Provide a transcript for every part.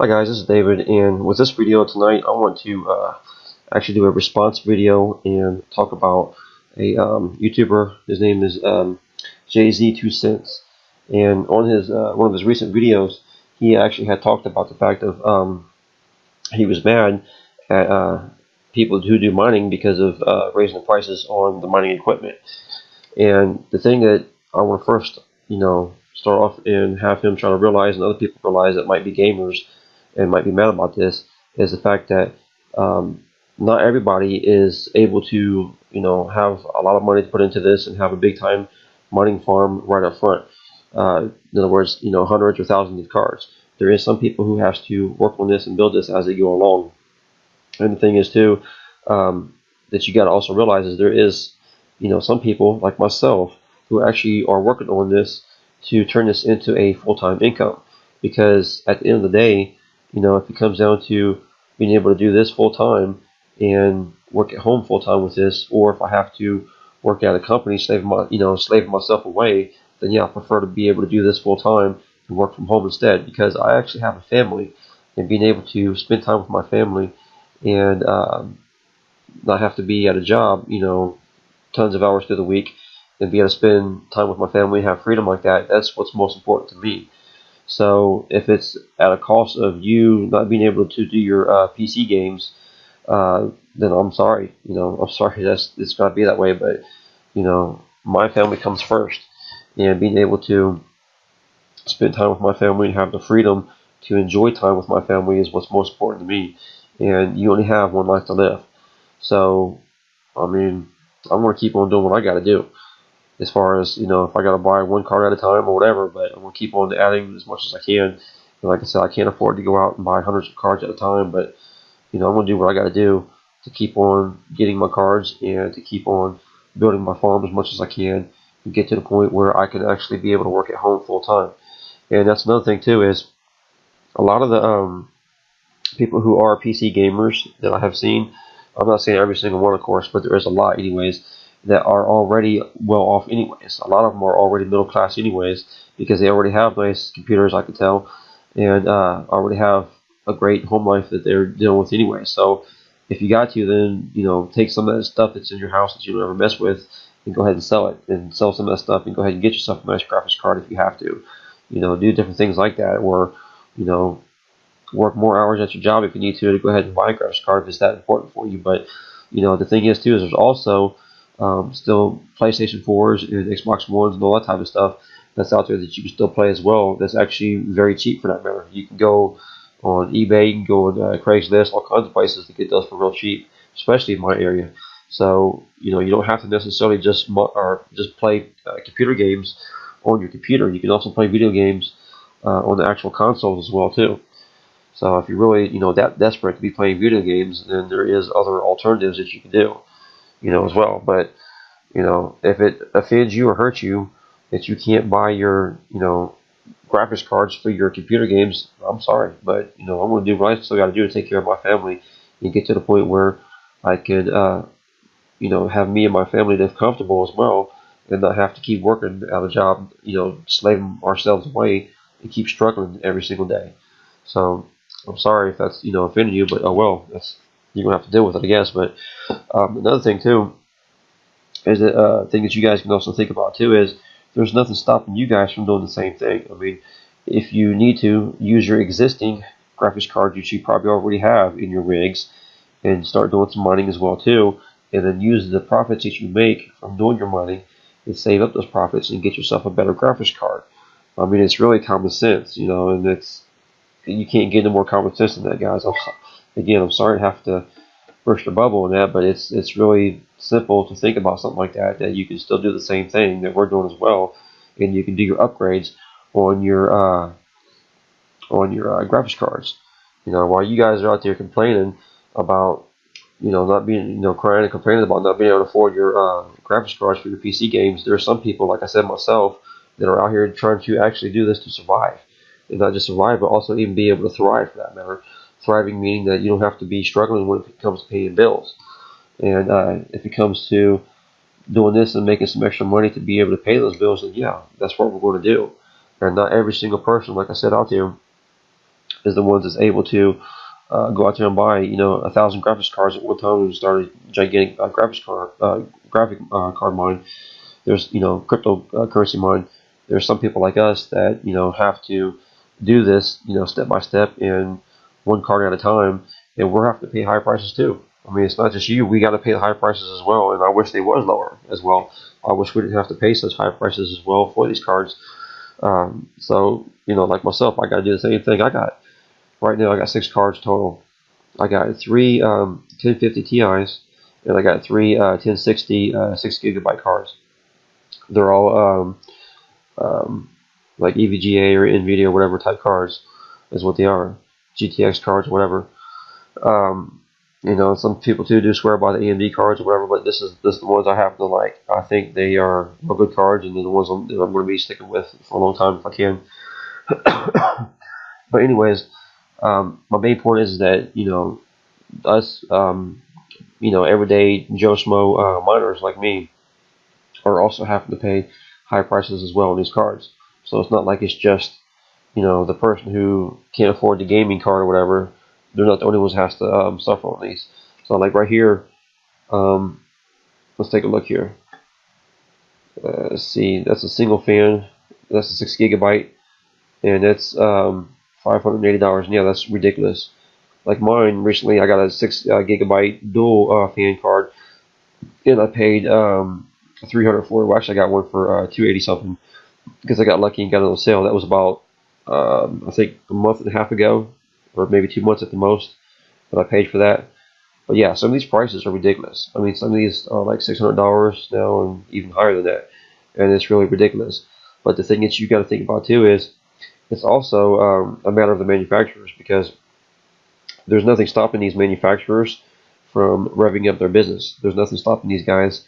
Hi guys, this is David, and with this video tonight, I want to actually do a response video and talk about a YouTuber. His name is Jayzwocents, and on his one of his recent videos, he actually had talked about the fact of he was mad at people who do mining because of raising the prices on the mining equipment. And the thing that I want to first, start off and have him try to realize, and other people realize that might be gamers and might be mad about this, is the fact that not everybody is able to, have a lot of money to put into this and have a big time mining farm right up front. In other words, hundreds or thousands of cards. There is some people who have to work on this and build this as they go along. And the thing is too, that you got to also realize is there is, some people like myself who actually are working on this to turn this into a full-time income. Because at the end of the day, if it comes down to being able to do this full-time and work at home full-time with this, or if I have to work at a company, slaving myself away, then yeah, I prefer to be able to do this full-time and work from home instead, because I actually have a family, and being able to spend time with my family and not have to be at a job, tons of hours through the week, and be able to spend time with my family, have freedom like that, that's what's most important to me. So if it's at a cost of you not being able to do your PC games, then I'm sorry. I'm sorry it's got to be that way. But my family comes first, and being able to spend time with my family and have the freedom to enjoy time with my family is what's most important to me. And you only have one life to live. So, I mean, I'm going to keep on doing what I got to do. As far as, if I got to buy one card at a time or whatever, but I'm going to keep on adding as much as I can. And like I said, I can't afford to go out and buy hundreds of cards at a time, but, I'm going to do what I got to do to keep on getting my cards and to keep on building my farm as much as I can and get to the point where I can actually be able to work at home full time. And that's another thing too, is a lot of the people who are PC gamers that I have seen, I'm not saying every single one, of course, but there is a lot anyways, that are already well off anyways. A lot of them are already middle class anyways, because they already have nice computers, I can tell, and already have a great home life that they're dealing with anyway. So if you got to, then take some of that stuff that's in your house that you don't ever mess with and go ahead and sell it, and sell some of that stuff and go ahead and get yourself a nice graphics card if you have to. Do different things like that, or work more hours at your job if you need to go ahead and buy a graphics card if it's that important for you. But the thing is too, is there's also still PlayStation 4s and Xbox Ones and all that type of stuff that's out there that you can still play as well. That's actually very cheap for that matter. You can go on eBay, you can go on Craigslist, all kinds of places to get those for real cheap, especially in my area. So you don't have to necessarily just play computer games on your computer. You can also play video games on the actual consoles as well too. So if you're really that desperate to be playing video games, then there is other alternatives that you can do, as well. But if it offends you or hurts you that you can't buy your graphics cards for your computer games, I'm sorry, but I'm going to do what I still got to do to take care of my family and get to the point where I could have me and my family live comfortable as well, and not have to keep working at a job, slaving ourselves away and keep struggling every single day. So I'm sorry if that's offended you, but oh well, you're gonna have to deal with it, I guess. But another thing too is that thing that you guys can also think about too is there's nothing stopping you guys from doing the same thing. I mean, if you need to use your existing graphics cards that you probably already have in your rigs and start doing some mining as well too, and then use the profits that you make from doing your mining and save up those profits and get yourself a better graphics card. I mean, it's really common sense, and you can't get any more common sense than that, guys. I'm sorry to have to burst your bubble on that, but it's really simple to think about something like that you can still do the same thing that we're doing as well, and you can do your upgrades on your graphics cards. While you guys are out there complaining about not being crying and complaining about not being able to afford your graphics cards for your PC games, there are some people, like I said myself, that are out here trying to actually do this to survive. And not just survive, but also even be able to thrive for that matter. Thriving meaning that you don't have to be struggling when it comes to paying bills. And if it comes to doing this and making some extra money to be able to pay those bills, then yeah, that's what we're going to do. And not every single person, like I said out there, is the ones that's able to go out there and buy 1,000 graphics cards at one time and start a gigantic graphic card mine. There's cryptocurrency mine. There's some people like us that have to do this step by step and one card at a time, and we're having to pay high prices too. I mean, it's not just you. We got to pay the high prices as well, and I wish they was lower as well. I wish we didn't have to pay such high prices as well for these cards. So, like myself, I got to do the same thing. Right now, I got 6 cards total. I got 3 1050 Ti's, and I got 3 1060 6GB cards. They're all like EVGA or NVIDIA or whatever type cards is what they are. GTX cards, whatever. Some people too do swear by the AMD cards or whatever, but this is the ones I happen to like. I think they are good cards, and they're the ones I'm going to be sticking with for a long time if I can. But anyways, my main point is that us everyday Joe Schmo miners like me are also having to pay high prices as well on these cards. So it's not like it's just the person who can't afford the gaming card or whatever. They're not the only ones who has to suffer on these. So like right here, let's take a look here. Let's see, that's a single fan. That's a 6GB, and it's $580. Yeah, that's ridiculous. Like mine recently, I got a 6GB dual fan card, and I paid $300 for it. Well, actually, I got one for $280 something because I got lucky and got it on sale. That was about I think a month and a half ago, or maybe 2 months at the most, that I paid for that. But yeah, some of these prices are ridiculous. I mean, some of these are like $600 now and even higher than that, and it's really ridiculous. But the thing that you got to think about too is it's also a matter of the manufacturers, because there's nothing stopping these manufacturers from revving up their business. There's nothing stopping these guys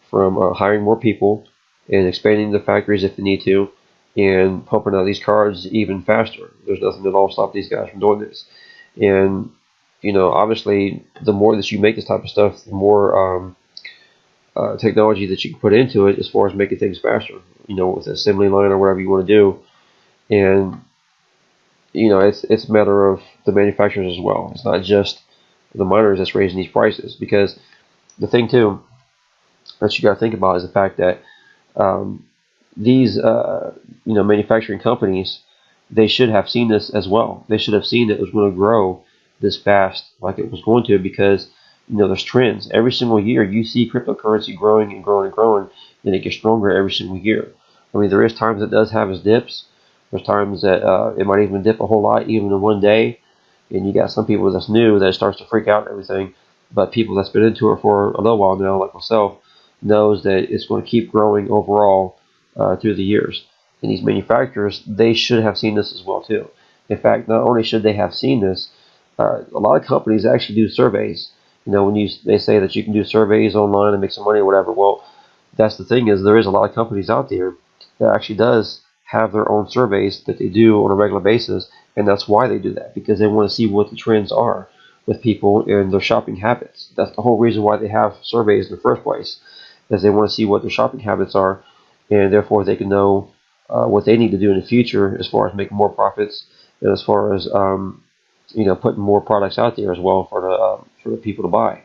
from hiring more people and expanding the factories if they need to, and pumping out these cards even faster. There's nothing at all stop these guys from doing this. And obviously, the more that you make this type of stuff, the more technology that you can put into it as far as making things faster. With the assembly line or whatever you want to do, and it's a matter of the manufacturers as well. It's not just the miners that's raising these prices, because the thing too that you got to think about is the fact that these manufacturing companies, they should have seen this as well. They should have seen that it was going to grow this fast like it was going to, because there's trends. Every single year you see cryptocurrency growing and growing and growing, and it gets stronger every single year. I mean, there is times it does have its dips. There's times that it might even dip a whole lot even in one day, and you got some people that's new that starts to freak out and everything. But people that's been into it for a little while now, like myself, knows that it's going to keep growing overall through the years. And these manufacturers, they should have seen this as well too. In fact, not only should they have seen this, a lot of companies actually do surveys. When they say that you can do surveys online and make some money or whatever. Well, that's the thing, is there is a lot of companies out there that actually does have their own surveys that they do on a regular basis, and that's why they do that, because they want to see what the trends are with people and their shopping habits. That's the whole reason why they have surveys in the first place, is they want to see what their shopping habits are, and therefore they can know what they need to do in the future as far as making more profits, and as far as putting more products out there as well for the people to buy.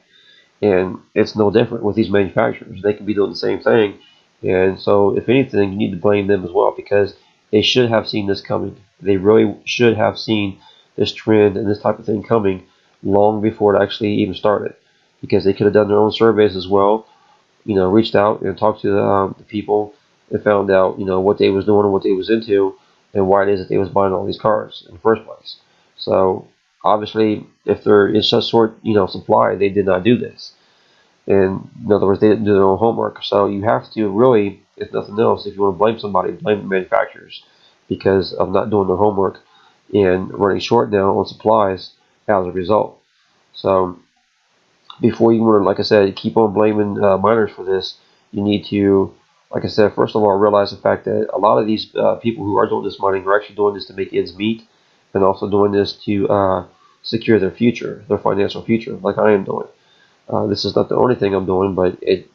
And it's no different with these manufacturers. They can be doing the same thing. And so, if anything, you need to blame them as well, because they should have seen this coming. They really should have seen this trend and this type of thing coming long before it actually even started, because they could have done their own surveys as well, reached out and talked to the people and found out, what they was doing and what they was into and why it is that they was buying all these cars in the first place. So, obviously, if there is such short, supply, they did not do this. And in other words, they didn't do their own homework. So you have to really, if nothing else, if you want to blame somebody, blame the manufacturers, because of not doing their homework and running short now on supplies as a result. So before you want to, like I said, keep on blaming miners for this, you need to, like I said, first of all, realize the fact that a lot of these people who are doing this mining are actually doing this to make ends meet, and also doing this to secure their future, their financial future, like I am doing. This is not the only thing I'm doing, but it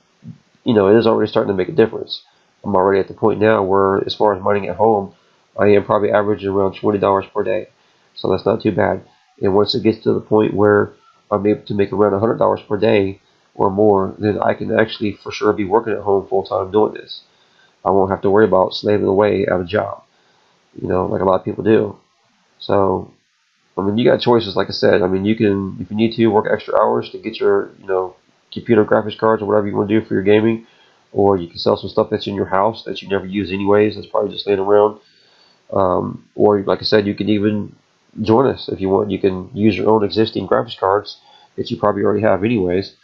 is already starting to make a difference. I'm already at the point now where, as far as mining at home, I am probably averaging around $20 per day. so that's not too bad. And once it gets to the point where I'm able to make around $100 per day or more, then I can actually for sure be working at home full time doing this. I won't have to worry about slaving away at a job, like a lot of people do. So, I mean, you got choices, like I said. I mean, you can, if you need to, work extra hours to get your, computer graphics cards or whatever you want to do for your gaming, or you can sell some stuff that's in your house that you never use anyways. That's probably just laying around. Or, like I said, you can even join us if you want. You can use your own existing graphics cards that you probably already have anyways,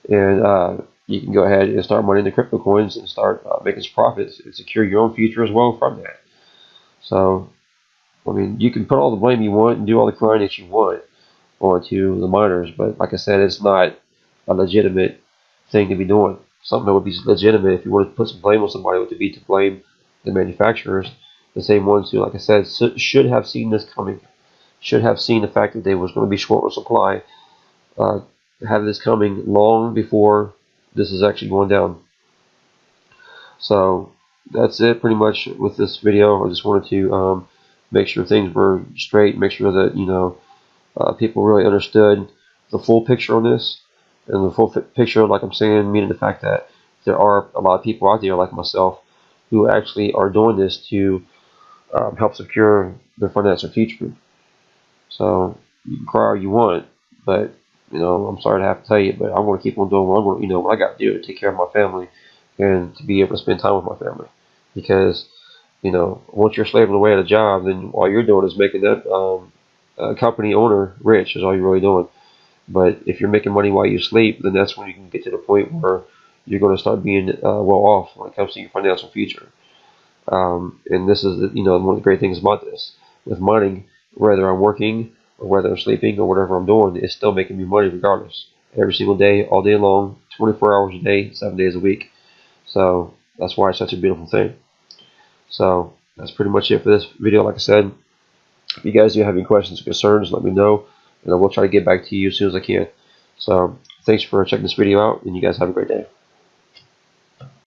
and you can go ahead and start mining the crypto coins and start making some profits and secure your own future as well from that. So, I mean, you can put all the blame you want and do all the crying that you want onto the miners, but like I said, it's not a legitimate thing to be doing. Something that would be legitimate if you wanted to put some blame on somebody would be to blame the manufacturers, the same ones who, like I said, should have seen this coming, should have seen the fact that they was going to be short on supply, have this coming long before this is actually going down. So that's it pretty much with this video. I just wanted to make sure things were straight, make sure that people really understood the full picture on this, and the full picture, like I'm saying, meaning the fact that there are a lot of people out there like myself who actually are doing this to help secure their financial future. So you can cry all you want, but I'm sorry to have to tell you, but I'm going to keep on doing what I'm going, what I got to do to take care of my family and to be able to spend time with my family. Because once you're slaving away at a job, then all you're doing is making that company owner rich. Is all you're really doing. But if you're making money while you sleep, then that's when you can get to the point where you're going to start being well off when it comes to your financial future. And this is one of the great things about this. With mining, whether I'm working or whether I'm sleeping or whatever I'm doing, it's still making me money regardless. Every single day, all day long, 24 hours a day, 7 days a week. So that's why it's such a beautiful thing. So that's pretty much it for this video. Like I said, if you guys do have any questions or concerns, let me know, and I will try to get back to you as soon as I can. So thanks for checking this video out, and you guys have a great day.